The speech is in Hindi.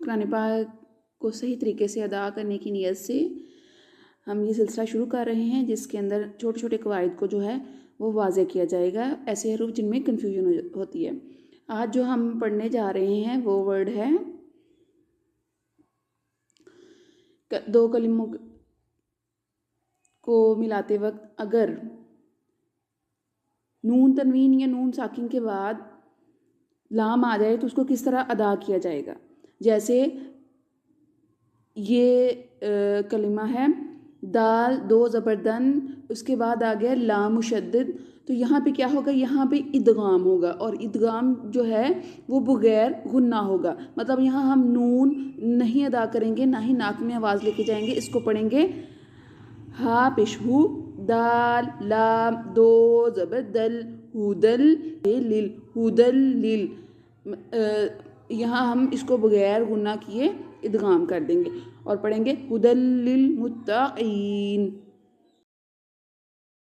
कुरान पाक को सही तरीके से अदा करने की नीयत से हम ये सिलसिला शुरू कर रहे हैं, जिसके अंदर छोटे छोटे कवायद को जो है वो वाज़े किया जाएगा, ऐसे हरूफ जिनमें कन्फ्यूजन होती है। आज जो हम पढ़ने जा रहे हैं वो वर्ड है, दो कलिमों को मिलाते वक्त अगर नून तनवीन या नून साकिन के बाद लाम आ जाए तो उसको किस तरह अदा किया जाएगा। जैसे ये कलिमा है दाल दो ज़बरदन, उसके बाद आ गया लाम मुशद्दद, तो यहाँ पे क्या होगा, यहाँ पे इदगाम होगा और इदगाम जो है वो बगैर गुन्ना होगा। मतलब यहाँ हम नून नहीं अदा करेंगे, ना ही नाक में आवाज़ लेके जाएंगे, इसको पढ़ेंगे हा पेश हु दाल लाम दो ज़बरदल हुदल लिल हुदल लिल। यहाँ हम इसको बगैर गुन्ना किए इदगाम कर देंगे और पढ़ेंगे हुदल लिल मुत्तकीन।